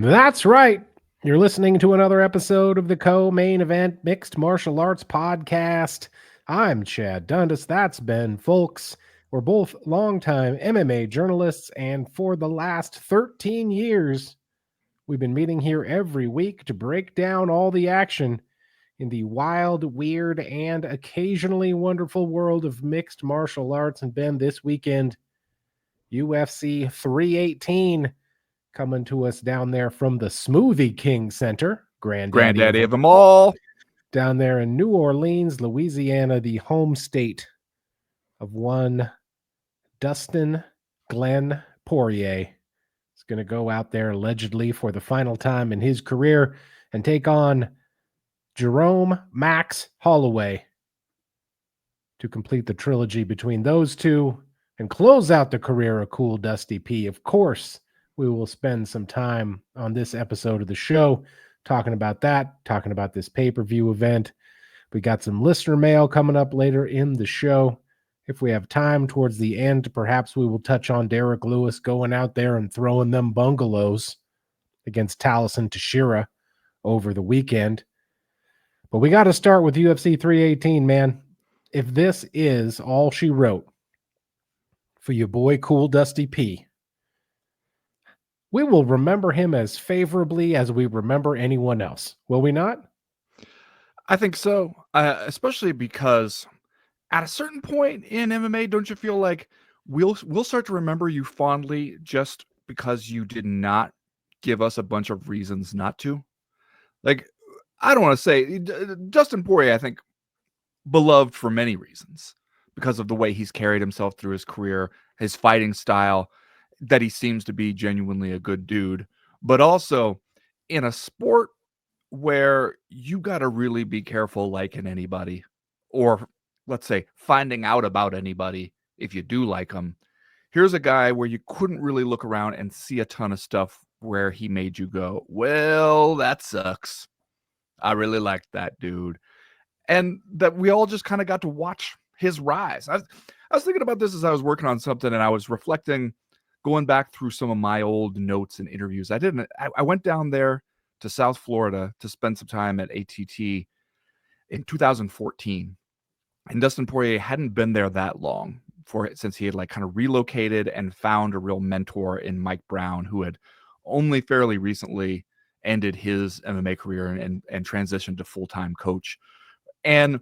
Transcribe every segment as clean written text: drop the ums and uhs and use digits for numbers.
That's right. You're listening to another episode of the Co-Main Event Mixed Martial Arts Podcast. I'm Chad Dundas. That's Ben Folks. We're both longtime MMA journalists, and for the last 13 years, we've been meeting here every week to break down all the action in the wild, weird, and occasionally wonderful world of mixed martial arts. And Ben, this weekend, UFC 318 coming to us down there from the Smoothie King Center, Granddaddy of them all. down there in New Orleans, Louisiana, the home state of one Dustin Glenn Poirier. He's going to go out there allegedly for the final time in his career and take on Jerome Max Holloway to complete the trilogy between those two and close out the career of Cool Dusty P. Of course, we will spend some time on this episode of the show talking about that, talking about this pay-per-view event. We got some listener mail coming up later in the show. If we have time towards the end, perhaps we will touch on Derrick Lewis going out there and throwing them bungalows against Taliesin Teixeira over the weekend. But we got to start with UFC 318, man. If this is all she wrote for your boy Cool Dusty P, we will remember him as favorably as we remember anyone else. Will we not? I think so, especially because at a certain point in MMA, don't you feel like we'll start to remember you fondly just because you did not give us a bunch of reasons not to? Like, I don't want to say Dustin Poirier, I think, beloved for many reasons because of the way he's carried himself through his career, his fighting style, that he seems to be genuinely a good dude, but also in a sport where you got to really be careful liking anybody, or let's say finding out about anybody if you do like them. Here's a guy where you couldn't really look around and see a ton of stuff where he made you go, well, that sucks. I really liked that dude. And that we all just kind of got to watch his rise. I was thinking about this as I was working on something, and I was reflecting, going back through some of my old notes and interviews. I went down there to South Florida to spend some time at ATT in 2014. And Dustin Poirier hadn't been there that long since he had like kind of relocated and found a real mentor in Mike Brown, who had only fairly recently ended his MMA career and transitioned to full-time coach. And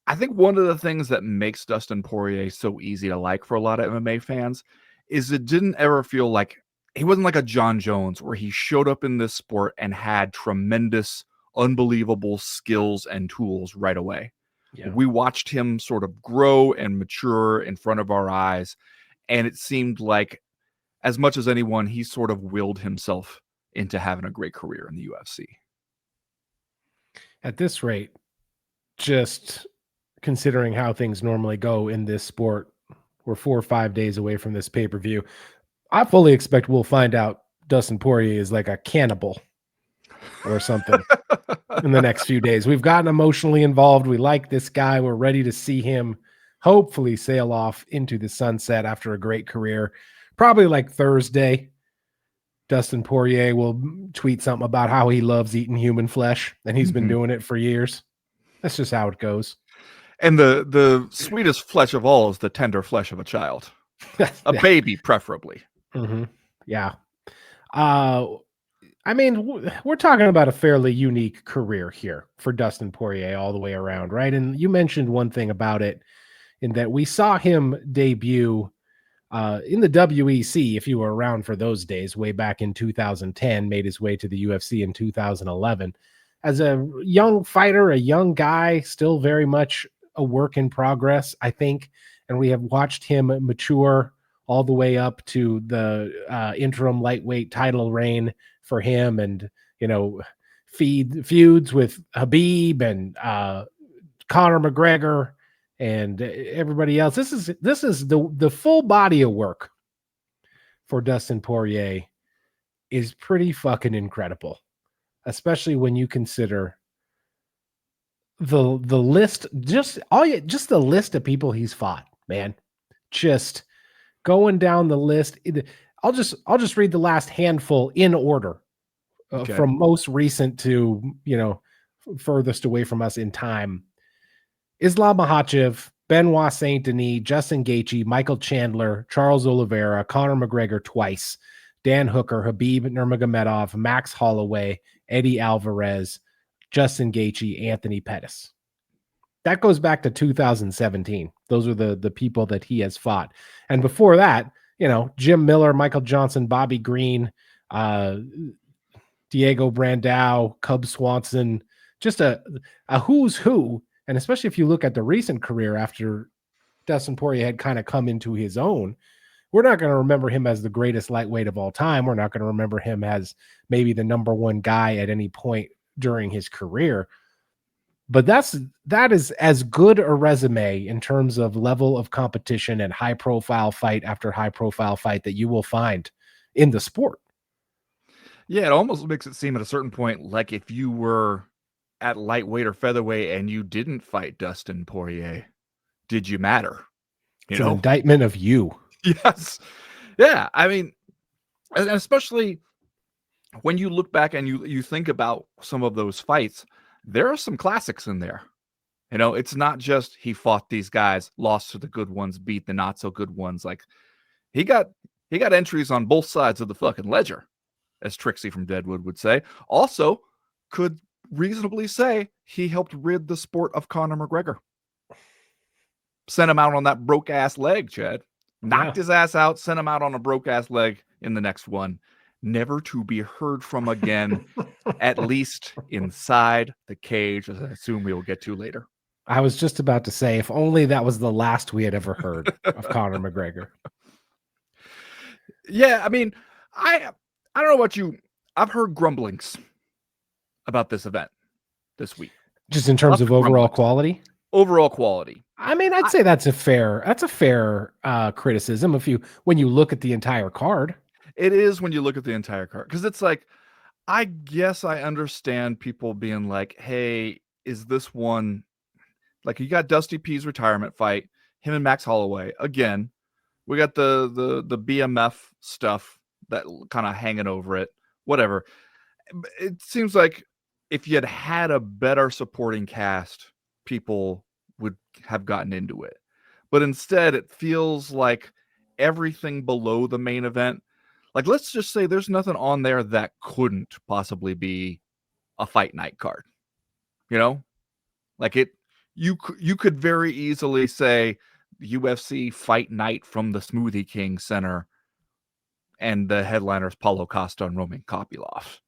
I think one of the things that makes Dustin Poirier so easy to like for a lot of MMA fans is it didn't ever feel like he wasn't like a John Jones where he showed up in this sport and had tremendous, unbelievable skills and tools right away. Yeah. We watched him sort of grow and mature in front of our eyes. And it seemed like as much as anyone, he sort of willed himself into having a great career in the UFC. At this rate, just considering how things normally go in this sport, we're 4 or 5 days away from this pay-per-view. I fully expect we'll find out Dustin Poirier is like a cannibal or something in the next few days. We've gotten emotionally involved. We like this guy. We're ready to see him hopefully sail off into the sunset after a great career. Probably like Thursday, Dustin Poirier will tweet something about how he loves eating human flesh, and he's been doing it for years. That's just how it goes. And the sweetest flesh of all is the tender flesh of a child. A baby, preferably. Mm-hmm. Yeah. I mean, we're talking about a fairly unique career here for Dustin Poirier all the way around, right? And you mentioned one thing about it in that we saw him debut in the WEC, if you were around for those days, way back in 2010, made his way to the UFC in 2011. As a young fighter, a young guy, still very much a work in progress, I think. And we have watched him mature all the way up to the interim lightweight title reign for him, and, you know, feuds with Habib and Conor McGregor and everybody else. This is the full body of work for Dustin Poirier is pretty fucking incredible, especially when you consider the list, just the list of people he's fought, man. Just going down the list. I'll just read the last handful in order Okay. from most recent to, furthest away from us in time. Islam Makhachev, Benoit Saint Denis, Justin Gaethje, Michael Chandler, Charles Oliveira, Conor McGregor twice, Dan Hooker, Khabib Nurmagomedov, Max Holloway, Eddie Alvarez, Justin Gaethje, Anthony Pettis. That goes back to 2017. Those are the people that he has fought. And before that, Jim Miller, Michael Johnson, Bobby Green, Diego Brandao, Cub Swanson, just a who's who. And especially if you look at the recent career after Dustin Poirier had kind of come into his own, we're not going to remember him as the greatest lightweight of all time. We're not going to remember him as maybe the number one guy at any point during his career. But that is as good a resume in terms of level of competition and high profile fight after high profile fight that you will find in the sport. Yeah, it almost makes it seem at a certain point like if you were at lightweight or featherweight and you didn't fight Dustin Poirier, did you matter? It's an indictment of you. Yes. Yeah. I mean, and especially when you look back and you think about some of those fights, there are some classics in there. It's not just he fought these guys, lost to the good ones, beat the not so good ones. Like he got entries on both sides of the fucking ledger, as Trixie from Deadwood would say. Also, could reasonably say he helped rid the sport of Conor McGregor. Sent him out on that broke ass leg, Chad. Knocked his ass out, sent him out on a broke ass leg in the next one. Never to be heard from again, at least inside the cage, as I assume we will get to later. I was just about to say, if only that was the last we had ever heard of Conor McGregor. Yeah, I mean, I don't know about you. I've heard grumblings about this event this week. Just in terms of overall quality? Overall quality. I mean, I'd say that's a fair criticism when you look at the entire card. It is when you look at the entire card. Because it's like, I guess I understand people being like, hey, is this one like you got Dusty P's retirement fight, him and Max Holloway. Again, we got the BMF stuff that kind of hanging over it. Whatever. It seems like if you had a better supporting cast, people would have gotten into it. But instead, it feels like everything below the main event, like let's just say there's nothing on there that couldn't possibly be a fight night card. Like you could very easily say UFC fight night from the Smoothie King Center and the headliners Paulo Costa and Roman Kopylov,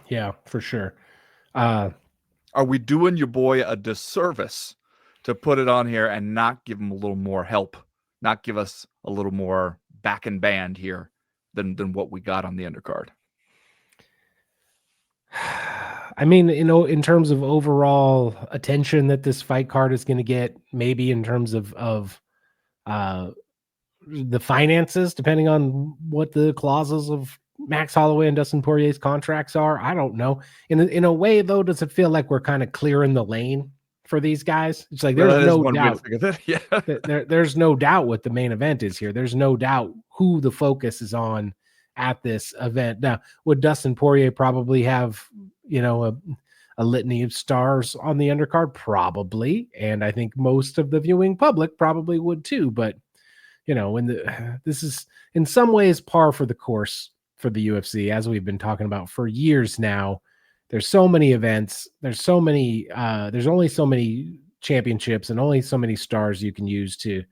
Yeah, for sure. Are we doing your boy a disservice to put it on here and not give him a little more help, not give us a little more back and band here than what we got on the undercard? I mean, in terms of overall attention that this fight card is going to get, maybe in terms of the finances, depending on what the clauses of Max Holloway and Dustin Poirier's contracts are. I don't know. In a way, though, does it feel like we're kind of clearing the lane for these guys? It's like there's no doubt. Yeah. There's no doubt what the main event is here. There's no doubt who the focus is on at this event. Now, would Dustin Poirier probably have, a litany of stars on the undercard? Probably. And I think most of the viewing public probably would too. But, this is in some ways par for the course for the UFC, as we've been talking about for years now. There's so many events. There's only so many championships and only so many stars you can use to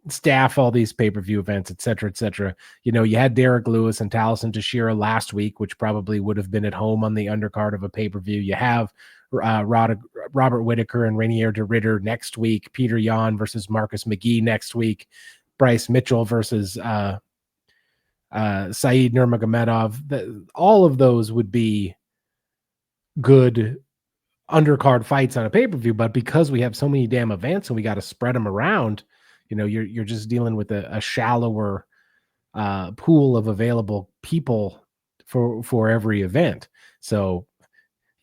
staff all these pay-per-view events, et cetera, et cetera. You had Derrick Lewis and Taliesin Teixeira last week, which probably would have been at home on the undercard of a pay-per-view. You have Robert Whittaker and Rainier de Ridder next week, Peter Yan versus Marcus McGee next week, Bryce Mitchell versus Saeed Nurmagomedov. All of those would be good undercard fights on a pay-per-view, but because we have so many damn events and we got to spread them around, you're just dealing with a shallower pool of available people for every event. So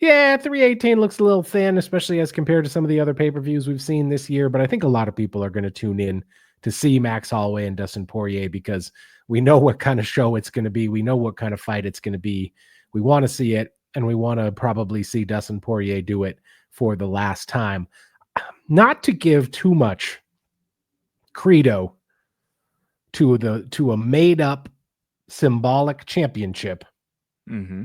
yeah, 318 looks a little thin, especially as compared to some of the other pay-per-views we've seen this year, but I think a lot of people are going to tune in to see Max Holloway and Dustin Poirier, because we know what kind of show it's going to be. We know what kind of fight it's going to be. We want to see it, and we want to probably see Dustin Poirier do it for the last time. Not to give too much credo to a made up symbolic championship. Mm-hmm.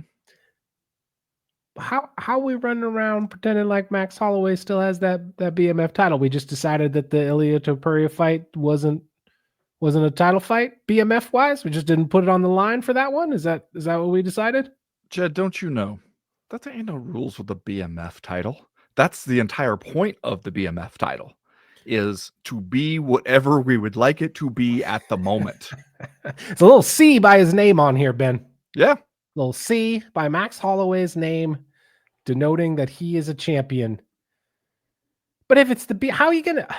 How we running around pretending like Max Holloway still has that BMF title? We just decided that the Ilia Topuria fight wasn't a title fight BMF wise. We just didn't put it on the line for that one. Is that what we decided? Jed, don't you know that there ain't no rules with the BMF title? That's the entire point of the BMF title, is to be whatever we would like it to be at the moment. It's a little C by his name on here, Ben. Yeah. Little C by Max Holloway's name, denoting that he is a champion. But if it's how are you gonna?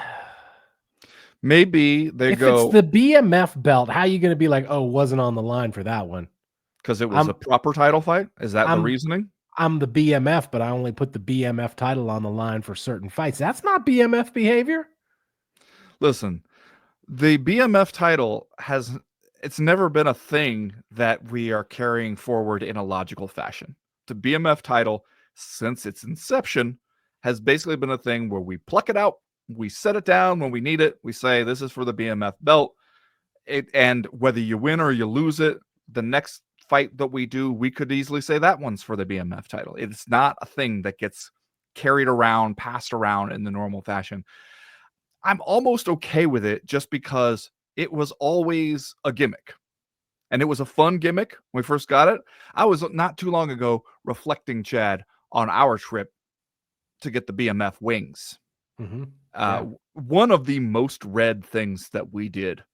Maybe they if go, it's the BMF belt, how are you gonna be like, oh, wasn't on the line for that one? because it was a proper title fight? Is that the reasoning? I'm the BMF, but I only put the BMF title on the line for certain fights. That's not BMF behavior. Listen, the BMF title it's never been a thing that we are carrying forward in a logical fashion. The BMF title, since its inception, has basically been a thing where we pluck it out, we set it down when we need it, we say this is for the BMF belt, and whether you win or you lose it, the next fight that we do, we could easily say that one's for the BMF title. It's not a thing that gets carried around, passed around in the normal fashion. I'm almost okay with it just because it was always a gimmick. And it was a fun gimmick when we first got it. I was not too long ago reflecting, Chad, on our trip to get the BMF wings. Mm-hmm. One of the most read things that we did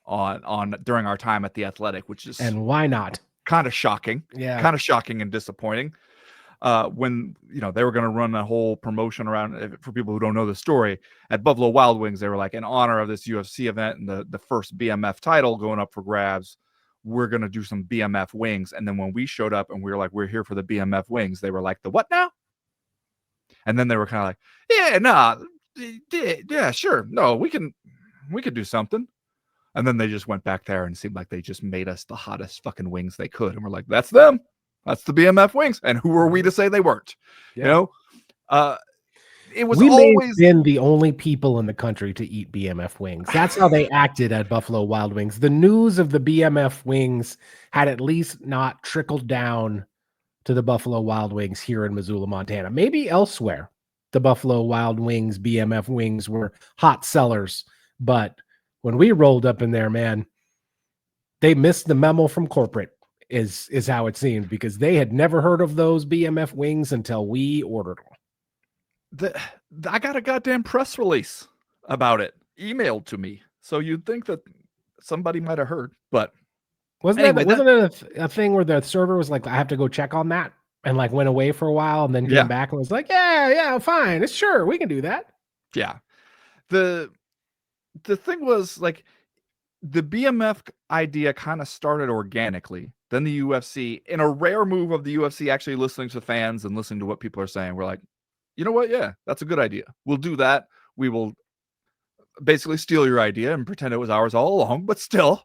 on during our time at the Athletic, which is, and why not, kind of shocking. Yeah, kind of shocking and disappointing. When they were going to run a whole promotion around, for people who don't know the story, at Buffalo Wild Wings, they were like, in honor of this UFC event and the first BMF title going up for grabs, we're going to do some BMF wings. And then when we showed up and we were like, we're here for the BMF wings, they were like, the what now? And then they were kind of like, yeah, nah, yeah, sure, no, we could do something. And then they just went back there and it seemed like they just made us the hottest fucking wings they could. And we're like, that's them. That's the BMF wings. And who are we to say they weren't? Yeah. It was we always been the only people in the country to eat BMF wings. That's how they acted at Buffalo Wild Wings. The news of the BMF wings had at least not trickled down to the Buffalo Wild Wings here in Missoula, Montana. Maybe elsewhere, the Buffalo Wild Wings BMF wings were hot sellers. But when we rolled up in there, man, they missed the memo from corporate. Is how it seemed, because they had never heard of those BMF wings until we ordered them. I got a goddamn press release about it emailed to me, so you'd think that somebody might have heard, but wasn't it a thing where the server was like, I have to go check on that, and like went away for a while and then came back and was like, yeah, fine, it's sure we can do that. Yeah, the thing was, like, the BMF idea kind of started organically. Then the UFC, in a rare move of the UFC actually listening to fans and listening to what people are saying, we're like, you know what? Yeah, that's a good idea. We'll do that. We will basically steal your idea and pretend it was ours all along, but still,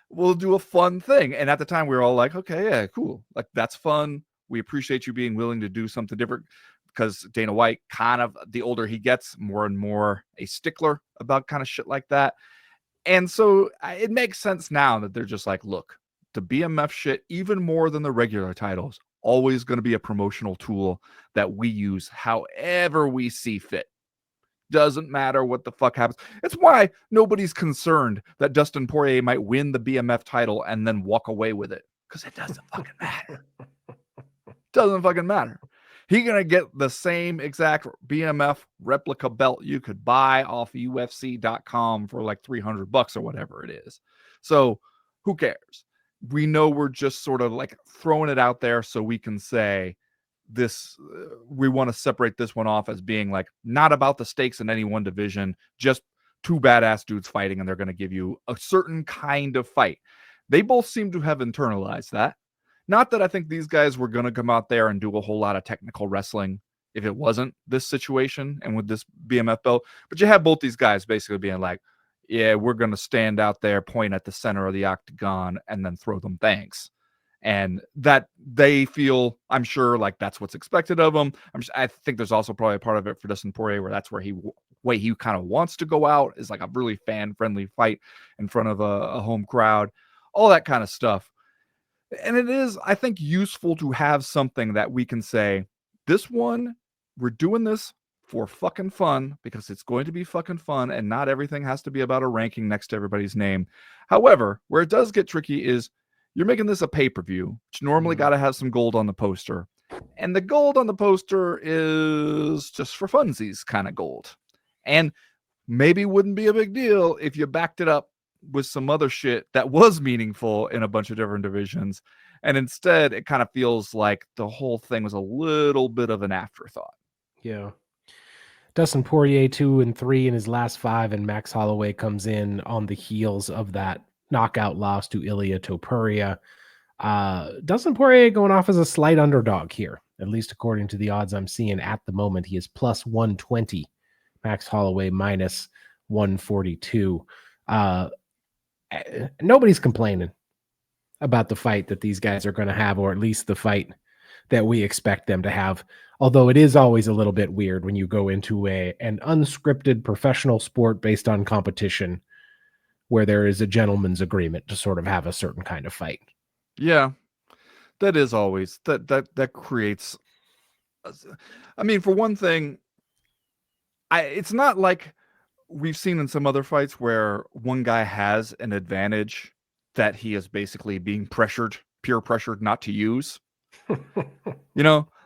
we'll do a fun thing. And at the time, we were all like, okay, yeah, cool. Like, that's fun. We appreciate you being willing to do something different, because Dana White, kind of, the older he gets, more and more a stickler about kind of shit like that. And so it makes sense now that they're just like, look, the BMF shit, even more than the regular titles, always going to be a promotional tool that we use however we see fit. Doesn't matter what the fuck happens. It's why nobody's concerned that Dustin Poirier might win the BMF title and then walk away with it, because it doesn't fucking matter. Doesn't fucking matter. He's going to get the same exact BMF replica belt you could buy off UFC.com for like $300 or whatever it is. So who cares? We know we're just sort of like throwing it out there so we can say this, we want to separate this one off as being like not about the stakes in any one division, just two badass dudes fighting, and they're going to give you a certain kind of fight. They both seem to have internalized that. Not that I think these guys were going to come out there and do a whole lot of technical wrestling if it wasn't this situation and with this BMF belt, but you have both these guys basically being like, yeah, we're going to stand out there, point at the center of the octagon, and then throw them thanks. And that they feel, I'm sure, like that's what's expected of them. I think there's also probably a part of it for Dustin Poirier where that's where he kind of wants to go out, is like a really fan-friendly fight in front of a home crowd, all that kind of stuff. And it is, I think, useful to have something that we can say, this one, we're doing this for fucking fun, because it's going to be fucking fun, and not everything has to be about a ranking next to everybody's name. However, where it does get tricky is you're making this a pay-per-view, which normally got to have some gold on the poster. And the gold on the poster is just for funsies kind of gold. And maybe wouldn't be a big deal if you backed it up with some other shit that was meaningful in a bunch of different divisions. And instead, it kind of feels like the whole thing was a little bit of an afterthought. Yeah. Dustin Poirier 2-3 in his last 5, and Max Holloway comes in on the heels of that knockout loss to Ilia Topuria. Dustin Poirier going off as a slight underdog here, at least according to the odds I'm seeing at the moment. He is plus 120. Max Holloway minus 142. Nobody's complaining about the fight that these guys are going to have, or at least the fight that we expect them to have. Although it is always a little bit weird when you go into an unscripted professional sport based on competition where there is a gentleman's agreement to sort of have a certain kind of fight. Yeah, that is always that creates. I mean, for one thing, it's not like we've seen in some other fights where one guy has an advantage that he is basically being peer pressured not to use.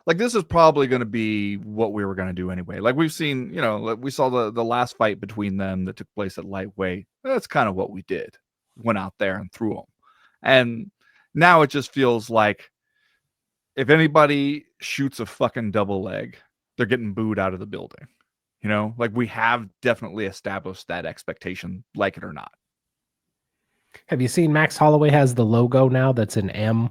Like this is probably going to be what we were going to do anyway. Like we've seen, we saw the last fight between them that took place at lightweight. That's kind of what we did. Went out there and threw them. And now it just feels like if anybody shoots a fucking double leg, they're getting booed out of the building. Like we have definitely established that expectation, like it or not. Have you seen Max Holloway has the logo now that's an M,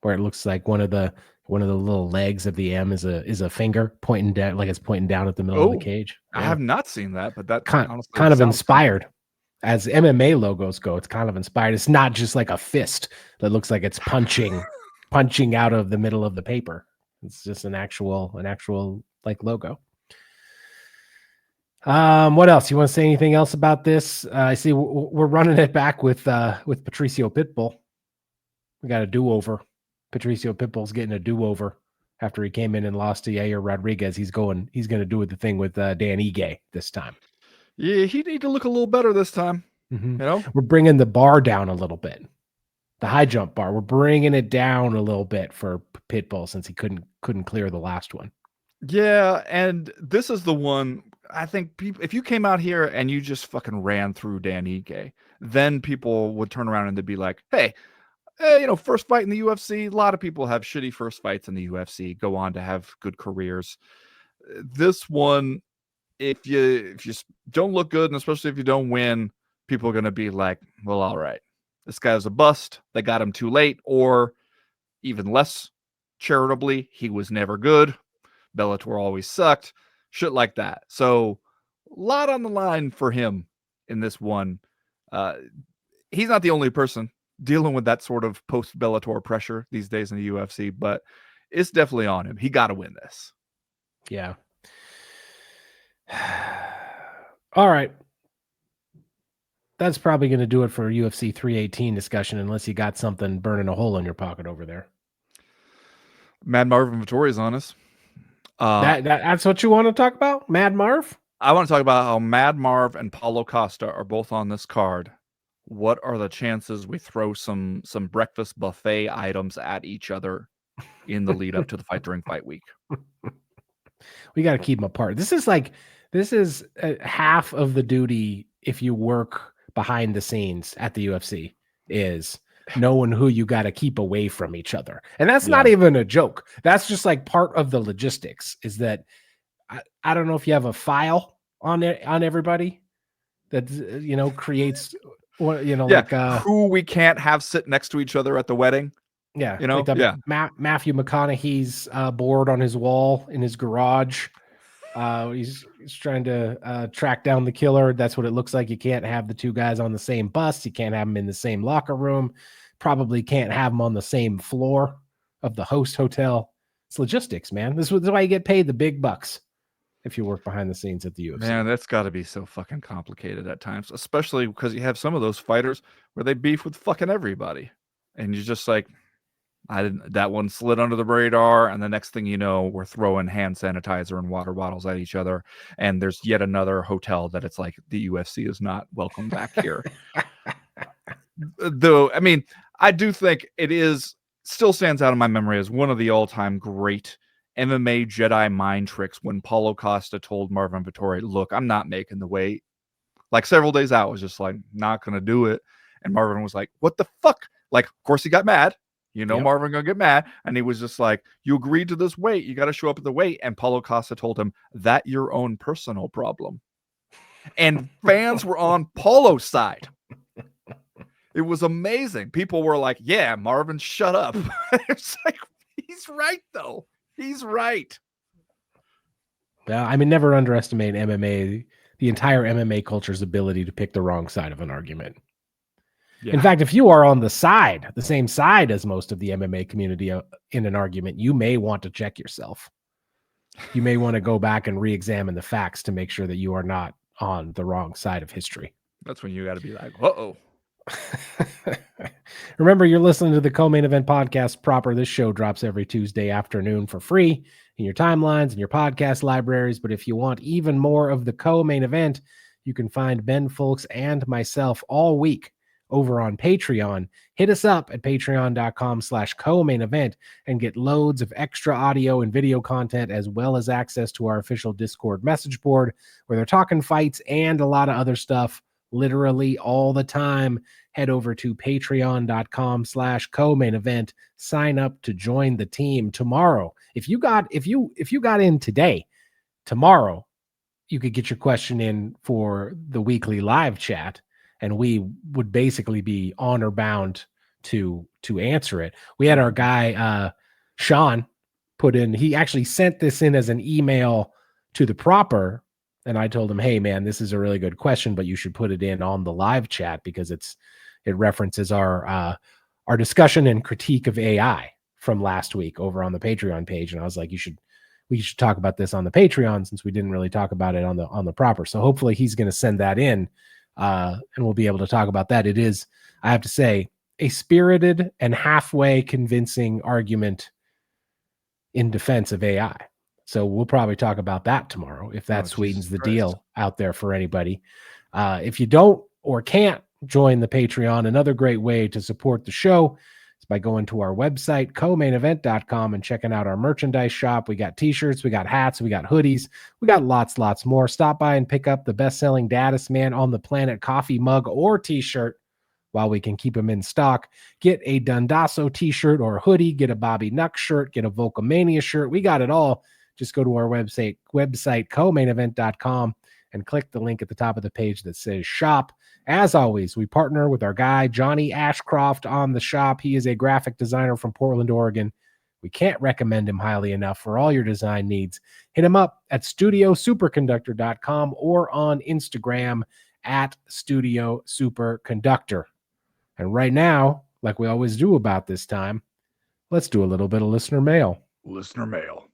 where it looks like one of the little legs of the M is a finger pointing down, like it's pointing down at the middle of the cage. Yeah. I have not seen that, but that honestly kind of inspired. As MMA logos go, it's kind of inspired. It's not just like a fist that looks like it's punching out of the middle of the paper. It's just an actual like logo. What else? You want to say anything else about this? I see we're running it back with Patricio Pitbull. We got a do-over. Patricio Pitbull's getting a do-over after he came in and lost to Yair Rodriguez. He's going to do the thing with Dan Ige this time. Yeah, he need to look a little better this time. Mm-hmm. We're bringing the bar down a little bit. The high jump bar. We're bringing it down a little bit for Pitbull since he couldn't clear the last one. Yeah, and this is the one I think if you came out here and you just fucking ran through Dan Ige, then people would turn around and they'd be like, hey, first fight in the UFC. A lot of people have shitty first fights in the UFC, go on to have good careers. This one, if you don't look good, and especially if you don't win, people are going to be like, well, all right, this guy was a bust. They got him too late, or even less charitably, he was never good. Bellator always sucked. Shit like that. So a lot on the line for him in this one. He's not the only person dealing with that sort of post Bellator pressure these days in the UFC, but it's definitely on him. He got to win this. Yeah. All right. That's probably going to do it for UFC 318 discussion, unless you got something burning a hole in your pocket over there. Mad Marvin Vittori's on us. That's what you want to talk about? Mad Marv? I want to talk about how Mad Marv and Paulo Costa are both on this card. What are the chances we throw some breakfast buffet items at each other in the lead up to the fight during fight week? We got to keep them apart. This is half of the duty if you work behind the scenes at the UFC is knowing who you got to keep away from each other. And that's not even a joke. That's just like part of the logistics is that I don't know if you have a file on everybody that, creates what, like who we can't have sit next to each other at the wedding. Yeah. Like Matthew McConaughey's board on his wall in his garage. He's trying to track down the killer. That's what it looks like. You can't have the two guys on the same bus. You can't have them in the same locker room. Probably can't have them on the same floor of the host hotel. It's logistics, man. This is why you get paid the big bucks if you work behind the scenes at the UFC. Man, that's got to be so fucking complicated at times, especially because you have some of those fighters where they beef with fucking everybody. And you're just like, that one slid under the radar. And the next thing you know, we're throwing hand sanitizer and water bottles at each other. And there's yet another hotel that it's like, the UFC is not welcome back here. Though, I mean, I do think still stands out in my memory as one of the all-time great MMA Jedi mind tricks when Paulo Costa told Marvin Vettori, look, I'm not making the weight. Like several days out, was just like, not going to do it. And Marvin was like, what the fuck? Like, of course he got mad. Yep. Marvin going to get mad. And he was just like, you agreed to this weight. You got to show up at the weight. And Paulo Costa told him, that your own personal problem. And fans were on Paulo's side. It was amazing. People were like, yeah, Marvin, shut up. It's like, he's right, though. He's right. Yeah, I mean, never underestimate MMA, the entire MMA culture's ability to pick the wrong side of an argument. Yeah. In fact, if you are on the same side as most of the MMA community in an argument, you may want to check yourself. You may want to go back and re-examine the facts to make sure that you are not on the wrong side of history. That's when you got to be like, uh-oh. Remember, you're listening to the Co-Main Event podcast proper. This show drops every Tuesday afternoon for free in your timelines and your podcast libraries. But if you want even more of the Co-Main Event, you can find Ben Fulks and myself all week over on Patreon. Hit us up at patreon.com/co-main event and get loads of extra audio and video content, as well as access to our official Discord message board where they're talking fights and a lot of other stuff literally all the time. Head over to patreon.com/co-main event. Sign up to join the team tomorrow. If you got in today, tomorrow, you could get your question in for the weekly live chat, and we would basically be honor bound to answer it. We had our guy, Sean, put in, he actually sent this in as an email to the proper. And I told him, hey, man, this is a really good question, but you should put it in on the live chat because it references our discussion and critique of AI from last week over on the Patreon page. And I was like, we should talk about this on the Patreon since we didn't really talk about it on the proper. So hopefully he's going to send that in and we'll be able to talk about that. It is, I have to say, a spirited and halfway convincing argument in defense of AI. So we'll probably talk about that tomorrow if that sweetens the deal out there for anybody. If you don't or can't join the Patreon, another great way to support the show is by going to our website, comainevent.com, and checking out our merchandise shop. We got t-shirts, we got hats, we got hoodies, we got lots more. Stop by and pick up the best-selling Daddest Man on the Planet coffee mug or t-shirt while we can keep them in stock. Get a Dundasso t-shirt or hoodie, get a Bobby Nuck shirt, get a Volcomania shirt. We got it all. Just go to our website comainevent.com and click the link at the top of the page that says shop. As always, we partner with our guy, Johnny Ashcroft, on the shop. He is a graphic designer from Portland, Oregon. We can't recommend him highly enough for all your design needs. Hit him up at studiosuperconductor.com or on Instagram at studiosuperconductor. And right now, like we always do about this time, let's do a little bit of listener mail. Listener mail.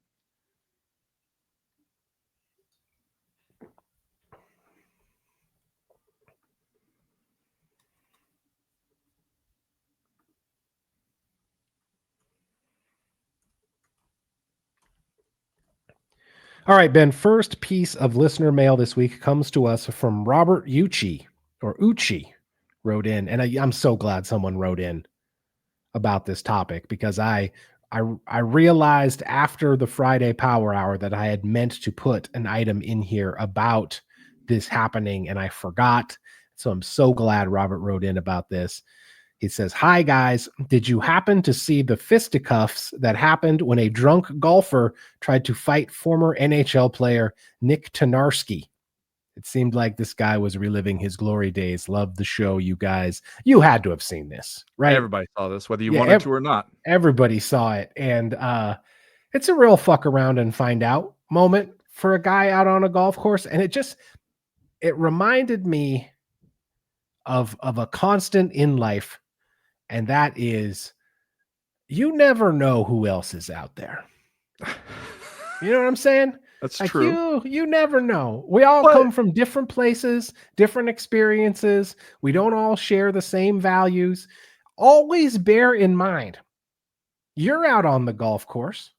All right, Ben, first piece of listener mail this week comes to us from Robert Uchi wrote in. And I'm so glad someone wrote in about this topic because I realized after the Friday Power Hour that I had meant to put an item in here about this happening and I forgot. So I'm so glad Robert wrote in about this. He says, hi, guys. Did you happen to see the fisticuffs that happened when a drunk golfer tried to fight former NHL player Nick Tynarski? It seemed like this guy was reliving his glory days. Love the show, you guys. You had to have seen this, right? Everybody saw this, whether you wanted to or not. Everybody saw it. And it's a real fuck around and find out moment for a guy out on a golf course. And it reminded me of a constant in life. And that is, you never know who else is out there. You know what I'm saying? That's like true. You never know. We all come from different places, different experiences. We don't all share the same values. Always bear in mind, you're out on the golf course.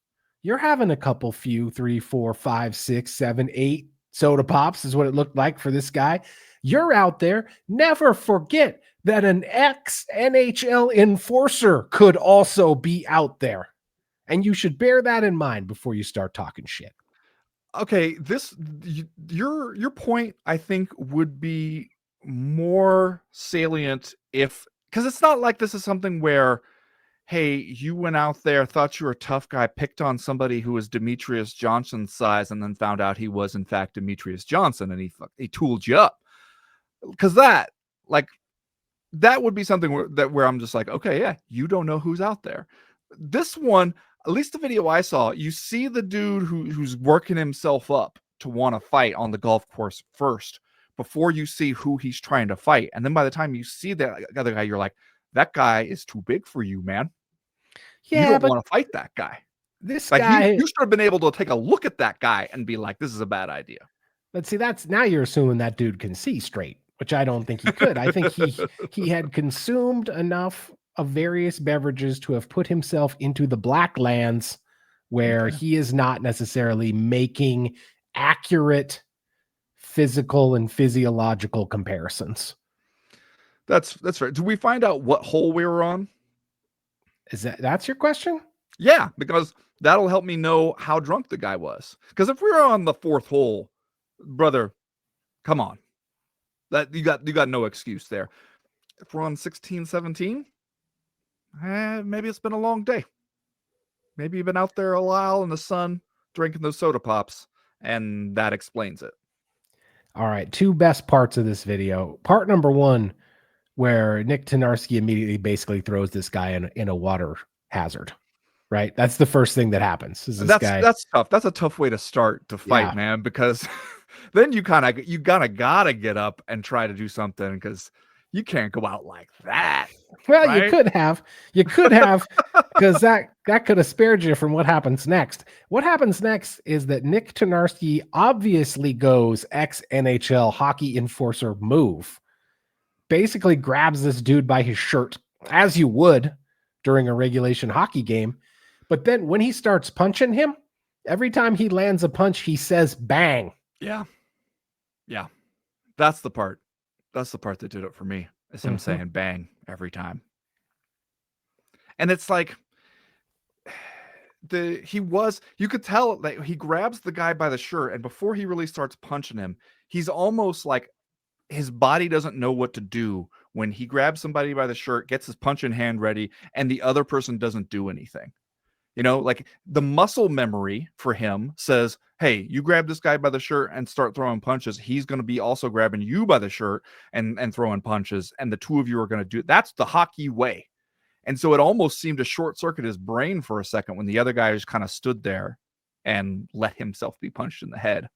You're having a couple few, 3, 4, 5, 6, 7, 8 soda pops is what it looked like for this guy. You're out there. Never forget that an ex-NHL enforcer could also be out there. And you should bear that in mind before you start talking shit. Okay, your point, I think, would be more salient because it's not like this is something where, hey, you went out there, thought you were a tough guy, picked on somebody who was Demetrius Johnson's size, and then found out he was in fact Demetrius Johnson, and he tooled you up. Because that would be something where I'm just like, okay, yeah, you don't know who's out there. This one, at least the video I saw, you see the dude who's working himself up to want to fight on the golf course first before you see who he's trying to fight. And then by the time you see that other guy, you're like, that guy is too big for you, man. Yeah, you don't want to fight that guy. This guy, you should have been able to take a look at that guy and be like, this is a bad idea. But see, now you're assuming that dude can see straight, which I don't think he could. I think he had consumed enough of various beverages to have put himself into the black lands where he is not necessarily making accurate physical and physiological comparisons. That's right. Did we find out what hole we were on? That's your question? Yeah, because that'll help me know how drunk the guy was. Because if we were on the 4th hole, brother, come on. That you got no excuse there. If we're on 16, 17, maybe it's been a long day. Maybe you've been out there a while in the sun drinking those soda pops, and that explains it. All right, 2 best parts of this video. Part number 1, where Nick Tynarski immediately basically throws this guy in a water hazard. Right? That's the first thing that happens. That's tough. That's a tough way to start to fight, man, because then you gotta get up and try to do something, because you can't go out like that. Well, right? you could have, because that could have spared you from what happens next. What happens next is that Nick Tynarski obviously goes ex-NHL hockey enforcer move. Basically grabs this dude by his shirt, as you would during a regulation hockey game. But then when he starts punching him, every time he lands a punch, he says bang. Yeah. That's the part. That's the part that did it for me. Is him saying bang every time. And it's like you could tell that he grabs the guy by the shirt, and before he really starts punching him, he's almost like his body doesn't know what to do when he grabs somebody by the shirt, gets his punching hand ready, and the other person doesn't do anything. You know, like the muscle memory for him says, hey, you grab this guy by the shirt and start throwing punches. He's going to be also grabbing you by the shirt and throwing punches. And the two of you are going to do it. That's the hockey way. And so it almost seemed to short circuit his brain for a second when the other guy just kind of stood there and let himself be punched in the head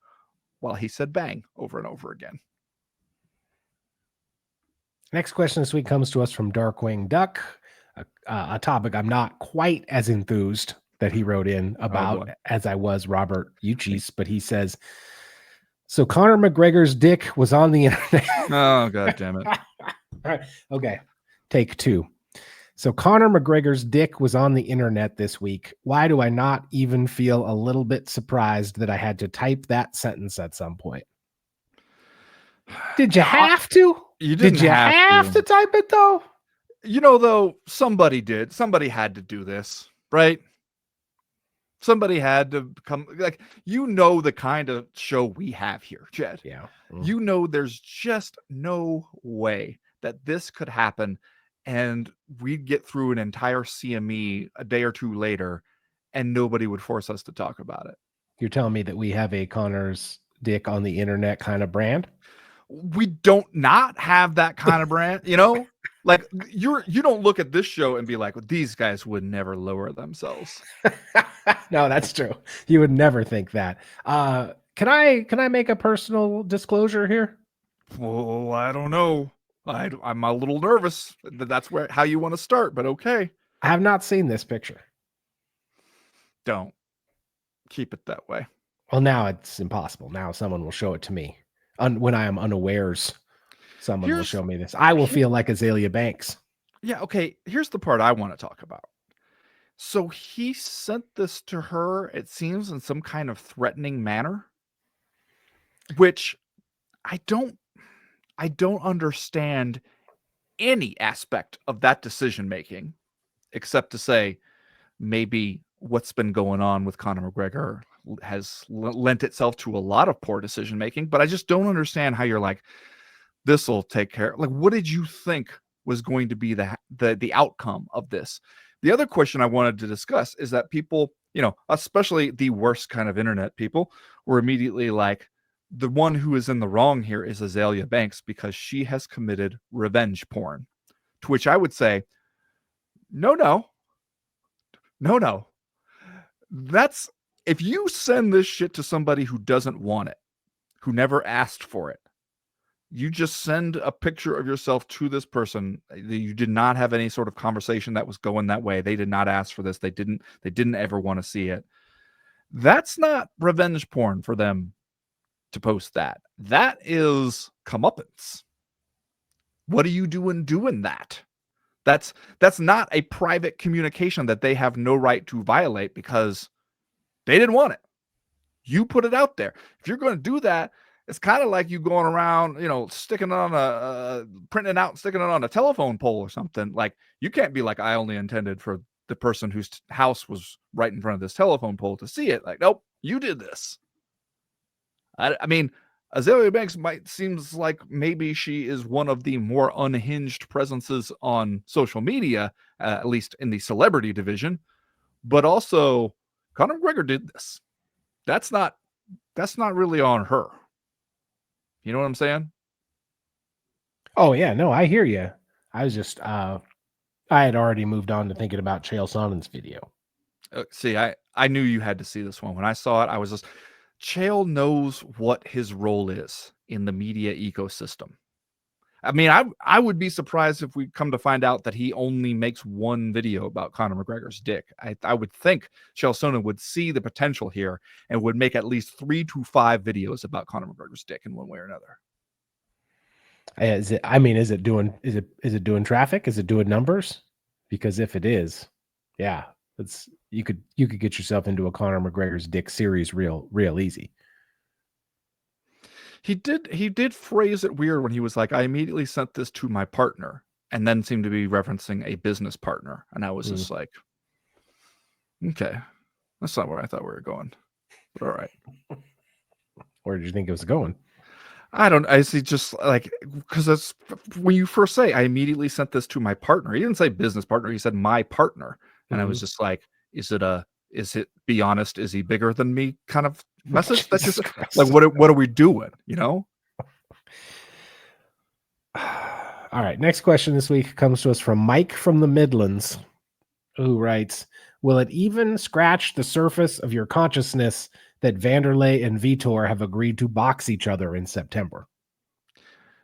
while he said bang over and over again. Next question this week comes to us from Darkwing Duck. A topic I'm not quite as enthused that he wrote in about as I was Robert Uchis, but he says, so Conor McGregor's dick was on the internet. Oh, God damn it. All right. Okay. Take 2. So Conor McGregor's dick was on the internet this week. Why do I not even feel a little bit surprised that I had to type that sentence at some point? Did you have to? Did you have to type it though? You know, though, somebody did. Somebody had to do this, right? Somebody had to come, like, you know, the kind of show we have here, Jed. Yeah. You know, there's just no way that this could happen and we'd get through an entire CME a day or 2 later and nobody would force us to talk about it. You're telling me that we have a Conor's dick on the internet kind of brand? We don't not have that kind of brand, you know? Like you don't look at this show and be like, well, these guys would never lower themselves. No, that's true. You would never think that. Can I make a personal disclosure here? Oh, I don't know. I'm a little nervous. That's how you want to start, but okay. I have not seen this picture. Don't keep it that way. Well, now it's impossible. Now someone will show it to me. When I am unawares, someone will show me this. I will feel like Azealia Banks. Yeah, okay. Here's the part I want to talk about. So he sent this to her, it seems, in some kind of threatening manner, which I don't understand any aspect of that decision making, except to say maybe what's been going on with Conor McGregor has lent itself to a lot of poor decision making. But I just don't understand how you're like, this will take care. Like, what did you think was going to be the outcome of this? The other question I wanted to discuss is that people, especially the worst kind of internet people, were immediately like, the one who is in the wrong here is Azealia Banks because she has committed revenge porn. To which I would say, no. That's, if you send this shit to somebody who doesn't want it, who never asked for it, you just send a picture of yourself to this person. You did not have any sort of conversation that was going that way. They did not ask for this. They didn't ever want to see it. That's not revenge porn for them to post that. That is comeuppance. What are you doing that? That's not a private communication that they have no right to violate because they didn't want it. You put it out there. If you're going to do that, it's kind of like you going around, sticking on printing it out and sticking it on a telephone pole or something. Like, you can't be like, I only intended for the person whose house was right in front of this telephone pole to see it. Like, nope, you did this. I mean, Azealia Banks seems like maybe she is one of the more unhinged presences on social media, at least in the celebrity division. But also, Conor McGregor did this. That's not really on her. You know what I'm saying? Oh yeah, no, I hear you. I was just I had already moved on to thinking about Chael Sonnen's video. See, I knew you had to see this one. When I saw it, I was just, Chael knows what his role is in the media ecosystem. I mean, I would be surprised if we come to find out that he only makes one video about Conor McGregor's dick. I would think Chael Sonnen would see the potential here and would make at least 3 to 5 videos about Conor McGregor's dick in one way or another. Is it doing traffic? Is it doing numbers? Because if it is, yeah, you could get yourself into a Conor McGregor's dick series real easy. He did phrase it weird when he was like, I immediately sent this to my partner, and then seemed to be referencing a business partner. And I was just like, okay, that's not where I thought we were going. But all right. Where did you think it was going? I see, just like, because that's when you first say, I immediately sent this to my partner. He didn't say business partner. He said my partner. And I was just like, is it, be honest, is he bigger than me kind of message? That's just like, what are we doing? All right. Next question this week comes to us from Mike from the Midlands, who writes, will it even scratch the surface of your consciousness that Vanderlei and Vitor have agreed to box each other in September?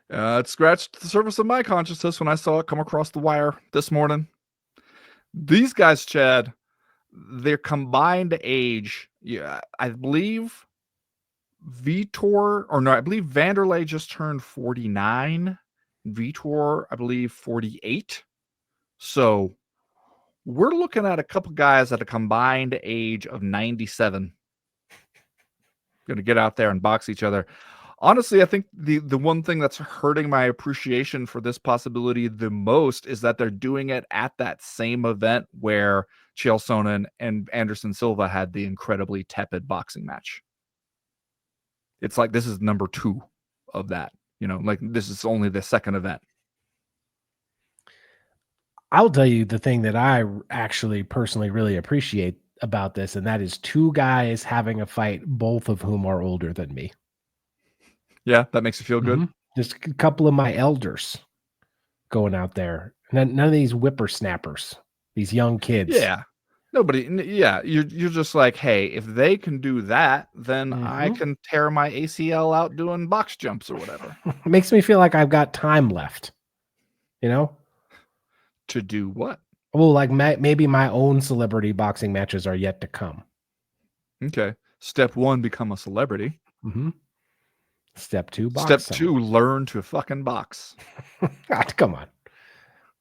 It scratched the surface of my consciousness when I saw it come across the wire this morning. These guys, Chad, their combined age, I believe Vanderlei just turned 49. Vitor, I believe, 48. So we're looking at a couple guys at a combined age of 97. Going to get out there and box each other. Honestly, I think the one thing that's hurting my appreciation for this possibility the most is that they're doing it at that same event where Chael Sonnen and Anderson Silva had the incredibly tepid boxing match. It's like this is number 2 of that. Like this is only the second event. I'll tell you the thing that I actually personally really appreciate about this, and that is 2 guys having a fight, both of whom are older than me. Yeah, that makes you feel good. Just a couple of my elders going out there. None of these whippersnappers, these young kids. Yeah. Yeah, you're just like, hey, if they can do that, then I can tear my ACL out doing box jumps or whatever. It makes me feel like I've got time left. You know? To do what? Well, like maybe my own celebrity boxing matches are yet to come. Okay. Step 1, become a celebrity. Step 2, box Step some. 2, learn to fucking box. Come on.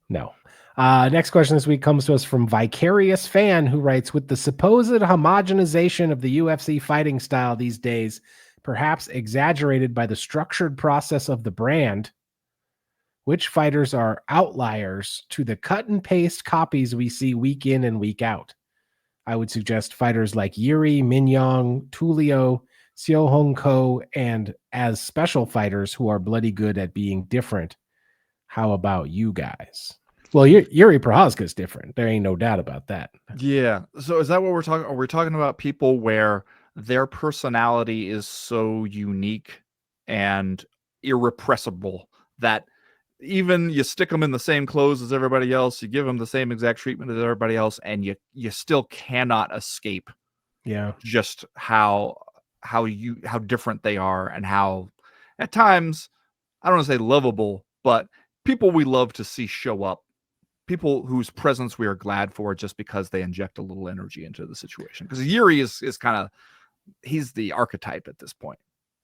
No. Next question this week comes to us from Vicarious Fan, who writes, with the supposed homogenization of the UFC fighting style these days, perhaps exaggerated by the structured process of the brand, which fighters are outliers to the cut and paste copies we see week in and week out? I would suggest fighters like Yuri, Minyong, Tulio, Seo Hong Ko, and as special fighters who are bloody good at being different. How about you guys? Well, Yuri Prochazka is different. There ain't no doubt about that. Yeah. So is that what we're talking? Are we talking about people where their personality is so unique and irrepressible that even you stick them in the same clothes as everybody else, you give them the same exact treatment as everybody else, and you still cannot escape just how different they are, and how at times, I don't want to say lovable, but people we love to see show up, people whose presence we are glad for just because they inject a little energy into the situation. Because Yuri is kind of, he's the archetype at this point.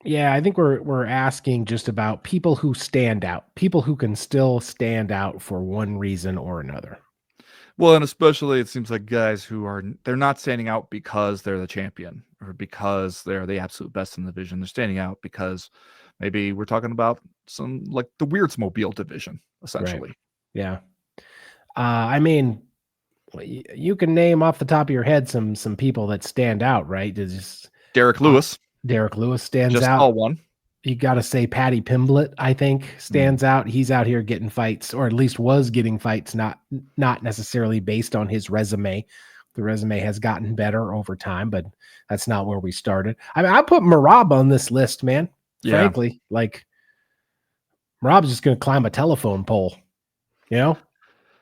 Yeah, I think we're asking just about people who stand out, people who can still stand out for one reason or another. Well, and especially it seems like guys who they're not standing out because they're the champion or because they're the absolute best in the division. They're standing out because maybe we're talking about some like the Weirdsmobile division, essentially. Right. Yeah. I mean, you can name off the top of your head some people that stand out, right? Derrick Lewis. Derrick Lewis stands just out. Saw one. You got to say Paddy Pimblett, I think, stands out. He's out here getting fights, or at least was getting fights, not necessarily based on his resume. The resume has gotten better over time, but that's not where we started. I mean, I put Merab on this list, man. Yeah. Frankly, like Merab's just going to climb a telephone pole, you know?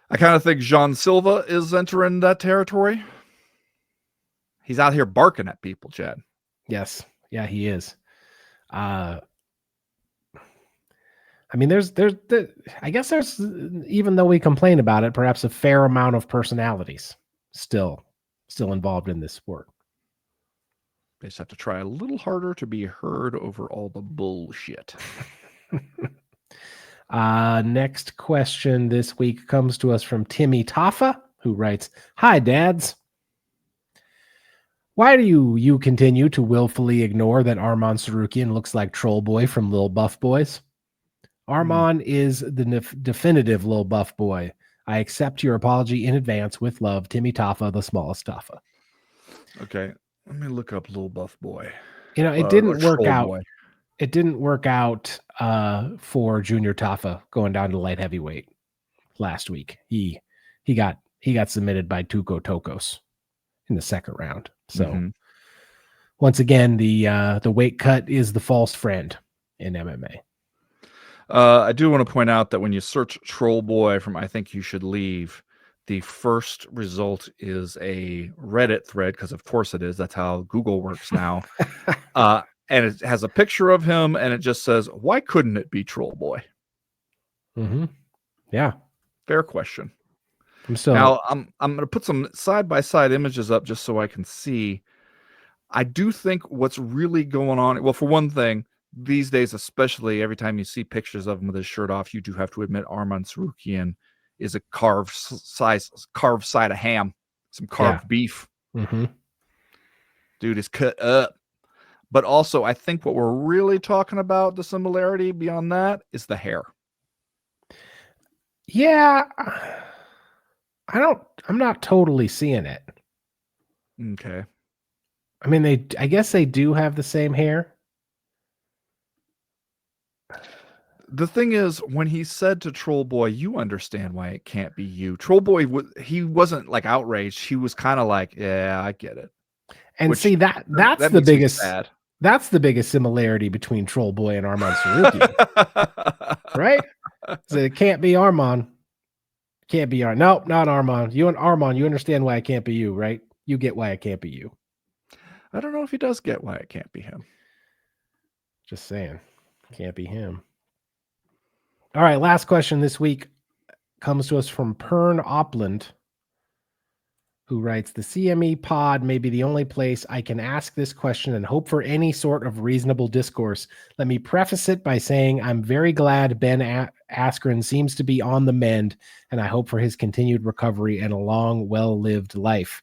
I kind of think Jean Silva is entering that territory. He's out here barking at people, Chad. Yes. Yeah, he is. I mean, I guess there's, even though we complain about it, perhaps a fair amount of personalities still involved in this sport. They just have to try a little harder to be heard over all the bullshit. Next question this week comes to us from Timmy Taffa, who writes, "Hi, dads. Why do you continue to willfully ignore that Arman Tsarukyan looks like Troll Boy from Lil Buff Boys? Arman is the definitive Lil Buff Boy. I accept your apology in advance. With love, Timmy Taffa, the smallest Taffa." Okay, let me look up Lil Buff Boy. You know, it didn't work out. Boy. It didn't work out for Junior Taffa going down to light heavyweight last week. He got submitted by Tuco Tokos in the second round. So once again, the weight cut is the false friend in MMA. I do want to point out that when you search Troll Boy from I Think You Should Leave, the first result is a Reddit thread, because of course it is. That's how Google works now. And it has a picture of him, and it just says, "Why couldn't it be Troll Boy?" Yeah. Fair question. I'm going to put some side-by-side images up just so I can see. I do think what's really going on, well, for one thing, these days, especially every time you see pictures of him with his shirt off, you do have to admit Arman Tsarukyan is a carved side of ham, some carved beef. Dude is cut up. But also, I think what we're really talking about, the similarity beyond that, is the hair. Yeah. I'm not totally seeing it. Okay. I mean, I guess they do have the same hair. The thing is, when he said to Troll Boy, "You understand why it can't be you," Troll Boy, he wasn't like outraged. He was kind of like, "Yeah, I get it." And see, that's the biggest. That's the biggest similarity between Troll Boy and Arman Tsarukyan. Right? So it can't be Arman. Can't be Nope, not Arman. You and Arman, you understand why it can't be you, right? You get why it can't be you. I don't know if he does get why it can't be him. Just saying. Can't be him. All right, last question this week comes to us from Pern Opland, who writes, the CME pod may be the only place I can ask this question and hope for any sort of reasonable discourse. Let me preface it by saying I'm very glad Ben Askren seems to be on the mend, and I hope for his continued recovery and a long, well-lived life.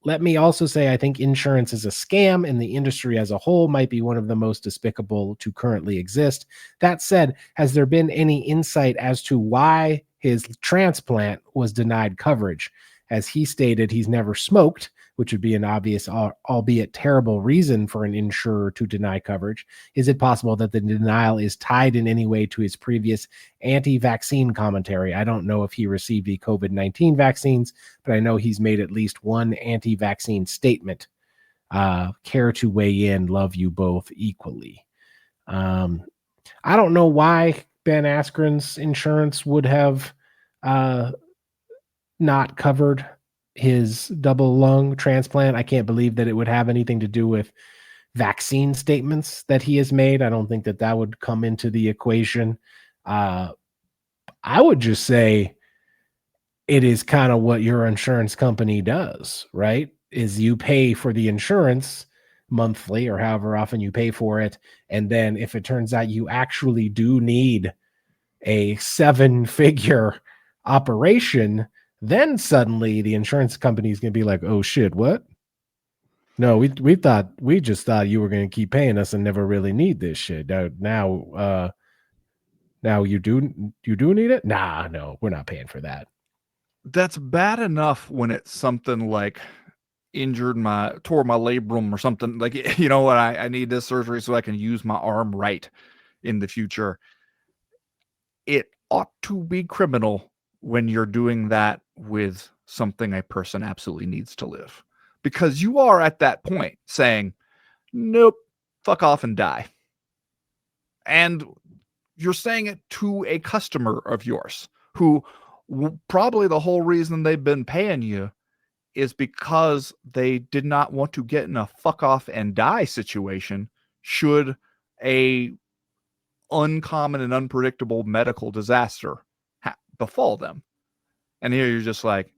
Let me also say I think insurance is a scam, and the industry as a whole might be one of the most despicable to currently exist. That said, has there been any insight as to why his transplant was denied coverage? As he stated, he's never smoked, which would be an obvious, albeit terrible reason for an insurer to deny coverage. Is it possible that the denial is tied in any way to his previous anti-vaccine commentary? I don't know if he received the COVID-19 vaccines, but I know he's made at least one anti-vaccine statement. Care to weigh in? Love you both equally. I don't know why Ben Askren's insurance would have not covered his double lung transplant. I can't believe that it would have anything to do with vaccine statements that he has made. I don't think that that would come into the equation. I would just say it is kind of what your insurance company does, right? Is you pay for the insurance monthly or however often you pay for it. And then if it turns out you actually do need a 7-figure operation, then suddenly the insurance company is going to be like, oh shit, what? No, we just thought you were going to keep paying us and never really need this shit. Now you do need it? Nah, no, we're not paying for that. That's bad enough when it's something like tore my labrum or something, like, you know what, I need this surgery so I can use my arm right in the future. It ought to be criminal when you're doing that with something a person absolutely needs to live, because you are at that point saying, nope, fuck off and die. And you're saying it to a customer of yours who probably the whole reason they've been paying you is because they did not want to get in a fuck off and die situation should a uncommon and unpredictable medical disaster befall them. And here you're just like,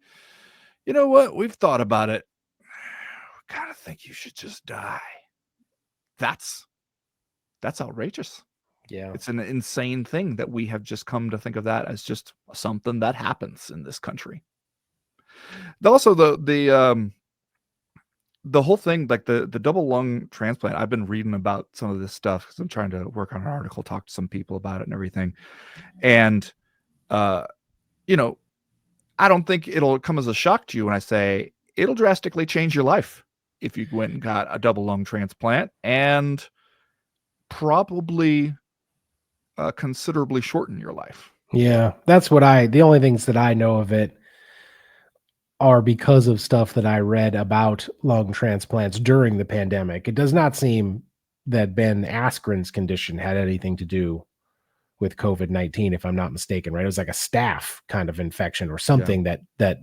you know what? We've thought about it. We kind of think you should just die. That's outrageous. Yeah. It's an insane thing that we have just come to think of that as just something that happens in this country. Also, the whole thing, like the double lung transplant, I've been reading about some of this stuff because I'm trying to work on an article, talk to some people about it and everything. And, you know, I don't think it'll come as a shock to you when I say it'll drastically change your life if you went and got a double lung transplant, and probably considerably shorten your life. Yeah, that's what the only things that I know of it are because of stuff that I read about lung transplants during the pandemic. It does not seem that Ben Askren's condition had anything to do with COVID-19, if I'm not mistaken, right? It was like a staph kind of infection or something that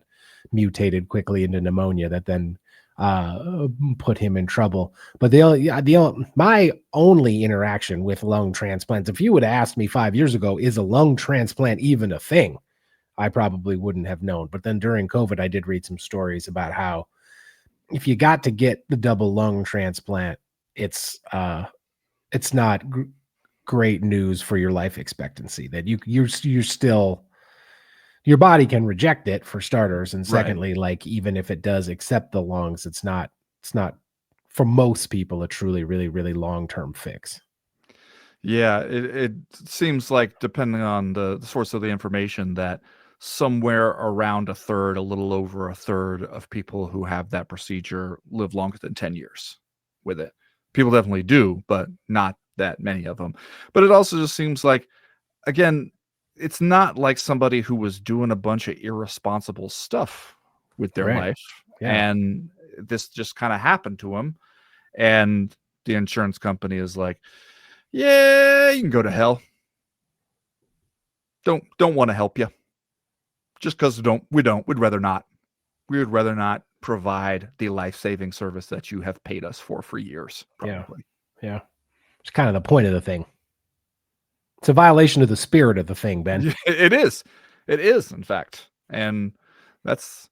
mutated quickly into pneumonia that then put him in trouble. But my only interaction with lung transplants, if you would have asked me 5 years ago, is a lung transplant even a thing? I probably wouldn't have known. But then during COVID, I did read some stories about how if you got to get the double lung transplant, it's not great news for your life expectancy. That you're still, your body can reject it for starters, and secondly, right, like even if it does accept the lungs, it's not for most people a truly really really long-term fix. Yeah, it seems like, depending on the source of the information, that somewhere around a third, a little over a third of people who have that procedure live longer than 10 years with it. People definitely do, but not that many of them. But it also just seems like, again, it's not like somebody who was doing a bunch of irresponsible stuff with their Right. life, Yeah. and this just kind of happened to them. And the insurance company is like, yeah, you can go to hell. Don't want to help you. just because we'd rather not. We would rather not provide the life-saving service that you have paid us for years, probably. Yeah. It's kind of the point of the thing. It's a violation of the spirit of the thing, Ben. It is. It is, in fact. And that's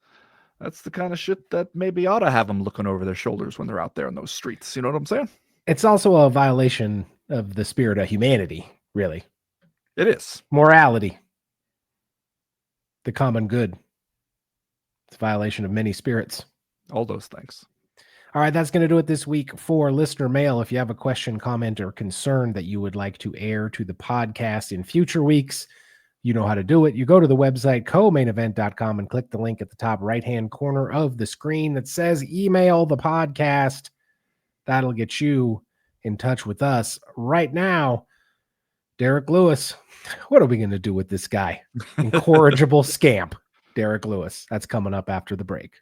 the kind of shit that maybe ought to have them looking over their shoulders when they're out there in those streets. You know what I'm saying? It's also a violation of the spirit of humanity, really. It is. Morality. The common good. It's a violation of many spirits. All those things. All right, that's going to do it this week for listener mail. If you have a question, comment, or concern that you would like to air to the podcast in future weeks, you know how to do it. You go to the website, comainevent.com, and click the link at the top right-hand corner of the screen that says email the podcast. That'll get you in touch with us. Right now, Derrick Lewis, what are we going to do with this guy? Incorrigible scamp, Derrick Lewis. That's coming up after the break.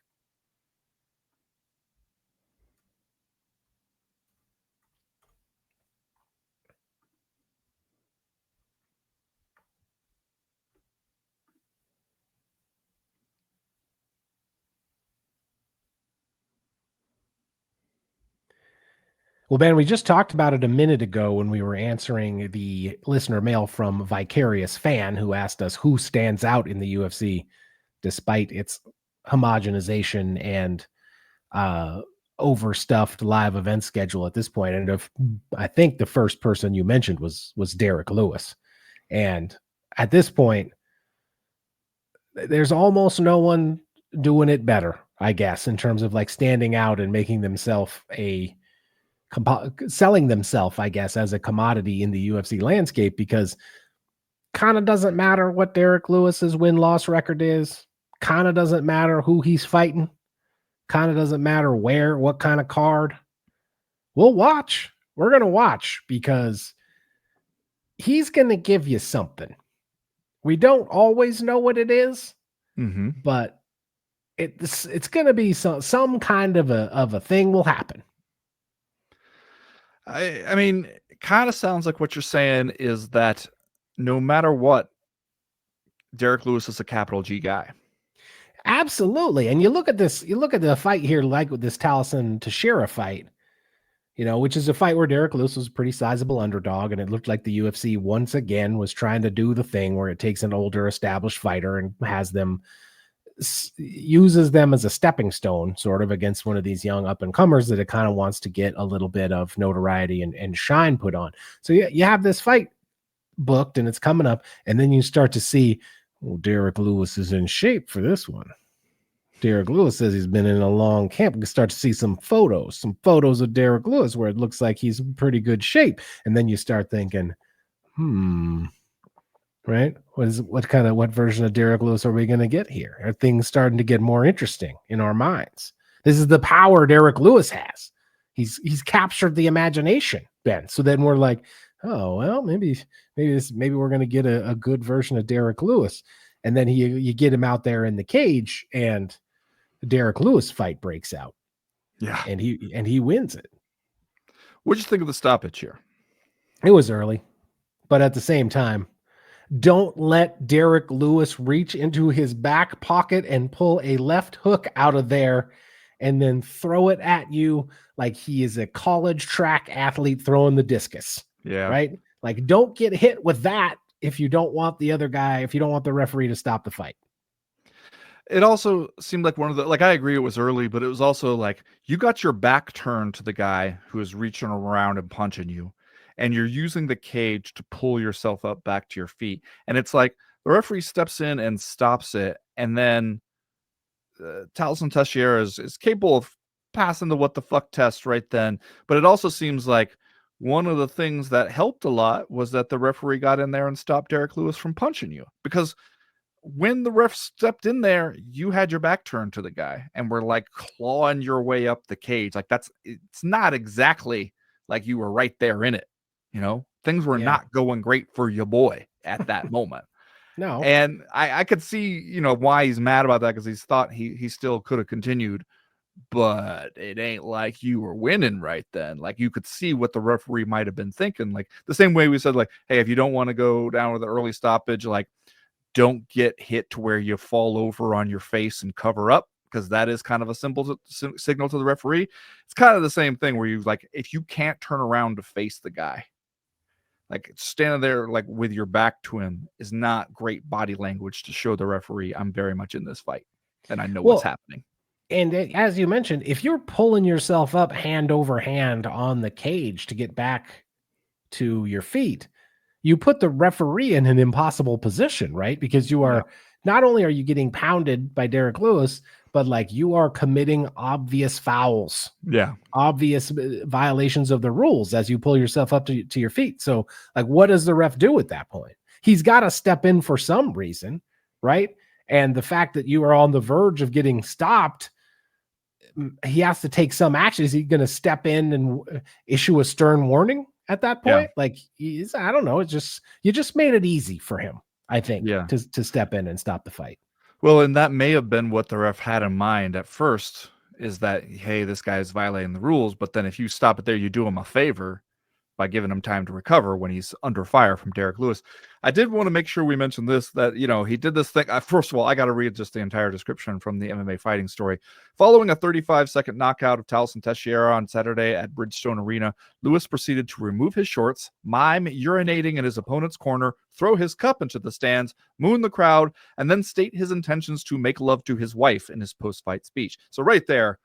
Well, Ben, we just talked about it a minute ago when we were answering the listener mail from Vicarious Fan, who asked us who stands out in the UFC despite its homogenization and overstuffed live event schedule at this point. And I think the first person you mentioned was Derrick Lewis. And at this point, there's almost no one doing it better, I guess, in terms of like standing out and making themselves selling themselves, I guess, as a commodity in the UFC landscape, because kind of doesn't matter what Derrick Lewis's win-loss record is. Kind of doesn't matter who he's fighting. Kind of doesn't matter what kind of card. We'll watch. We're going to watch because he's going to give you something. We don't always know what it is, but it's going to be some kind of a thing will happen. I mean, it kind of sounds like what you're saying is that no matter what, Derrick Lewis is a capital G guy. Absolutely. And you look at the fight here, like with this Taliesin Teixeira fight, which is a fight where Derrick Lewis was a pretty sizable underdog. And it looked like the UFC once again was trying to do the thing where it takes an older established fighter and uses them as a stepping stone sort of against one of these young up and comers that it kind of wants to get a little bit of notoriety and shine put on. So you have this fight booked and it's coming up, and then you start to see, well, Derrick Lewis is in shape for this one. Derrick Lewis says he's been in a long camp. We can start to see some photos of Derrick Lewis where it looks like he's in pretty good shape. And then you start thinking, right? What version of Derrick Lewis are we going to get here? Are things starting to get more interesting in our minds? This is the power Derrick Lewis has. He's captured the imagination, Ben. So then we're like, oh, well, maybe we're going to get a good version of Derrick Lewis. And then you get him out there in the cage and the Derrick Lewis fight breaks out. Yeah. And he wins it. What'd you think of the stoppage here? It was early, but at the same time, don't let Derrick Lewis reach into his back pocket and pull a left hook out of there and then throw it at you like he is a college track athlete throwing the discus. Yeah. Right? Like, don't get hit with that if you don't want the referee to stop the fight. It also seemed like I agree it was early, but it was also like you got your back turned to the guy who is reaching around and punching you, and you're using the cage to pull yourself up back to your feet. And it's like the referee steps in and stops it, and then Taliesin Teixeira is capable of passing the what the fuck test right then. But it also seems like one of the things that helped a lot was that the referee got in there and stopped Derrick Lewis from punching you, because when the ref stepped in there, you had your back turned to the guy and were like clawing your way up the cage. Like it's not exactly like you were right there in it. Things were not going great for your boy at that moment. No. And I could see, why he's mad about that, because he's thought he still could have continued, but it ain't like you were winning right then. Like, you could see what the referee might have been thinking. Like the same way we said, like, hey, if you don't want to go down with an early stoppage, like, don't get hit to where you fall over on your face and cover up, because that is kind of a simple signal to the referee. It's kind of the same thing where you like, if you can't turn around to face the guy, like standing there like with your back to him is not great body language to show the referee I'm very much in this fight and I know what's happening. And as you mentioned, if you're pulling yourself up hand over hand on the cage to get back to your feet, you put the referee in an impossible position, right? Because you are not only are you getting pounded by Derrick Lewis, but like you are committing obvious fouls. Yeah. Obvious violations of the rules as you pull yourself up to your feet. So like, what does the ref do at that point? He's got to step in for some reason, right? And the fact that you are on the verge of getting stopped, he has to take some action. Is he going to step in and issue a stern warning at that point? Yeah. Like, I don't know. It's just, you just made it easy for him, I think, to step in and stop the fight. Well, and that may have been what the ref had in mind at first, is that, hey, this guy is violating the rules. But then if you stop it there, you do him a favor by giving him time to recover when he's under fire from Derrick Lewis. I did want to make sure we mentioned this, that, you know, he did this thing. First of all, I got to read just the entire description from the MMA Fighting Story. Following a 35-second knockout of Taliesin Teixeira on Saturday at Bridgestone Arena, Lewis proceeded to remove his shorts, mime urinating in his opponent's corner, throw his cup into the stands, moon the crowd, and then state his intentions to make love to his wife in his post-fight speech. So right there,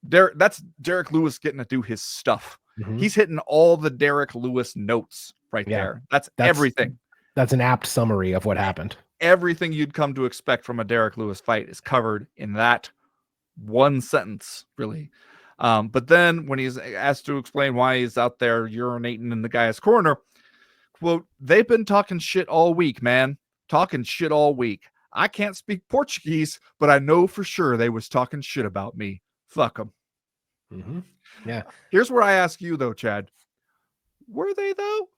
that's Derrick Lewis getting to do his stuff. He's hitting all the Derrick Lewis notes right there. That's everything. That's an apt summary of what happened. Everything you'd come to expect from a Derrick Lewis fight is covered in that one sentence, really. But then when he's asked to explain why he's out there urinating in the guy's corner, quote, "They've been talking shit all week, man. Talking shit all week. I can't speak Portuguese, but I know for sure they was talking shit about me. Fuck them." Yeah. Here's where I ask you, though, Chad. Were they, though?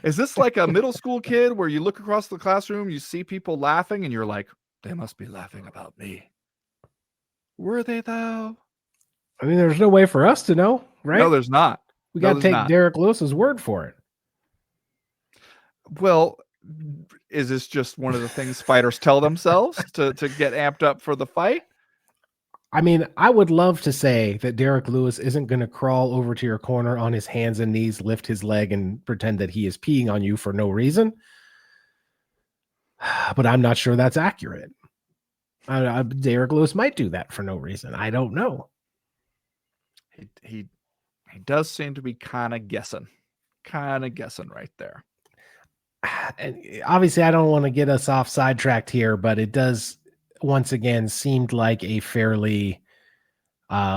Is this like a middle school kid where you look across the classroom, you see people laughing, and you're like, they must be laughing about me? Were they, though? I mean, there's no way for us to know, right? No, there's not. We got to take Derrick Lewis's word for it. Well, is this just one of the things fighters tell themselves to get amped up for the fight? I mean, I would love to say that Derrick Lewis isn't going to crawl over to your corner on his hands and knees, lift his leg, and pretend that he is peeing on you for no reason. But I'm not sure that's accurate. Derrick Lewis might do that for no reason. I don't know. He does seem to be kind of guessing right there. And obviously, I don't want to get us off sidetracked here, but it does once again seemed like a fairly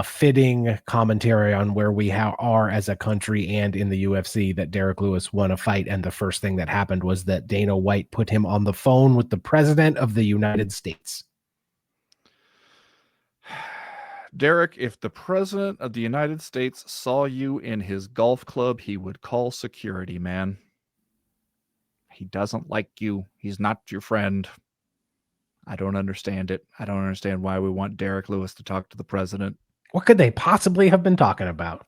fitting commentary on where we are as a country and in the UFC that Derrick Lewis won a fight, and the first thing that happened was that Dana White put him on the phone with the President of the United States. Derrick, if the President of the United States saw you in his golf club, he would call security, man. He doesn't like you. He's not your friend. I don't understand it. I don't understand why we want Derrick Lewis to talk to the president. What could they possibly have been talking about?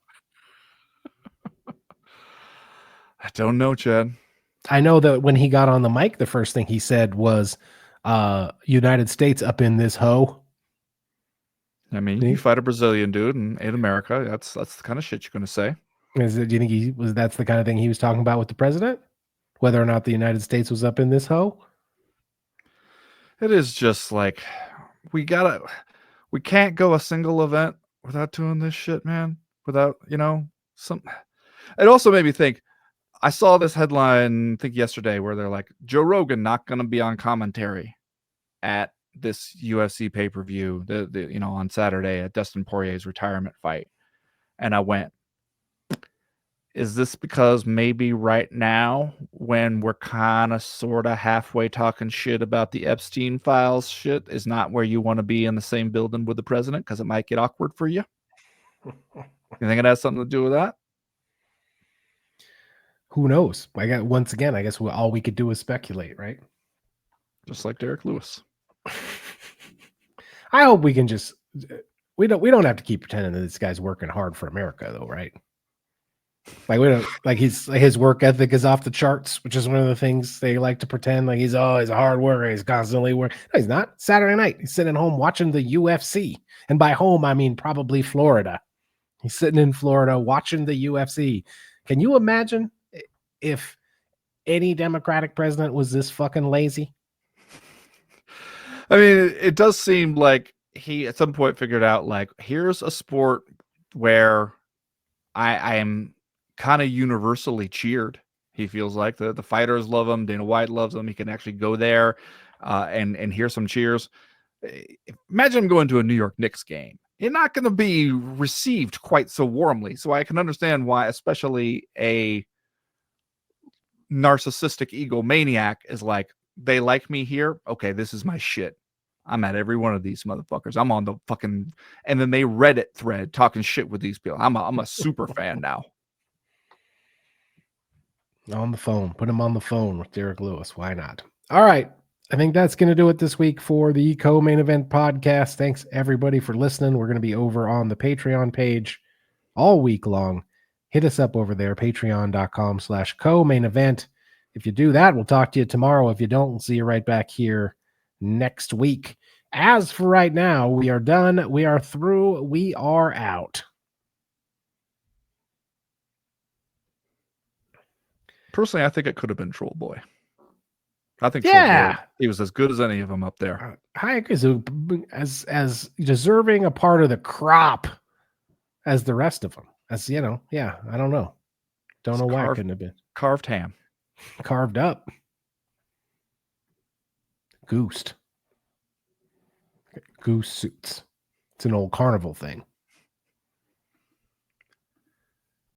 I don't know, Chad. I know that when he got on the mic, the first thing he said was, United States up in this hoe. I mean, you fight a Brazilian dude in America. That's the kind of shit you're going to say. Do you think that's the kind of thing he was talking about with the president? Whether or not the United States was up in this hoe? It is just like, we can't go a single event without doing this shit, man. Without, some. It also made me think, I saw this headline, I think yesterday, where they're like, Joe Rogan not going to be on commentary at this UFC pay-per-view, on Saturday at Dustin Poirier's retirement fight. And I went, is this because maybe right now, when we're kind of sort of halfway talking shit about the Epstein files shit, is not where you want to be in the same building with the president because it might get awkward for you? You think it has something to do with that? Who knows? Once again, I guess all we could do is speculate, right? Just like Derrick Lewis. I hope we can we don't have to keep pretending that this guy's working hard for America, though, right? Like we don't like his work ethic is off the charts, which is one of the things they like to pretend. Like he's a hard worker. He's constantly working. No, he's not. Saturday night, he's sitting at home watching the UFC, and by home I mean probably Florida. He's sitting in Florida watching the UFC. Can you imagine if any Democratic president was this fucking lazy? I mean, it does seem like he at some point figured out, like, here's a sport where I am kind of universally cheered. He feels like the fighters love him. Dana White loves him. He can actually go there and hear some cheers. Imagine him going to a New York Knicks game. You're not going to be received quite so warmly. So I can understand why, especially a narcissistic egomaniac is like, they like me here. Okay, this is my shit. I'm at every one of these motherfuckers. I'm on the fucking, and then they Reddit thread talking shit with these people. I'm a super fan now. On the phone. Put him on the phone with Derrick Lewis. Why not? All right. I think that's going to do it this week for the Co-Main Event podcast. Thanks, everybody, for listening. We're going to be over on the Patreon page all week long. Hit us up over there, patreon.com/co-main event. If you do that, we'll talk to you tomorrow. If you don't, we'll see you right back here next week. As for right now, we are done. We are through. We are out. Personally, I think it could have been Troll Boy. I think Yeah, Troll Boy, he was as good as any of them up there. I agree. So as deserving a part of the crop as the rest of them. As you know, yeah, I don't know. Don't know why it couldn't have been carved ham, carved up, goosed, goose suits. It's an old carnival thing.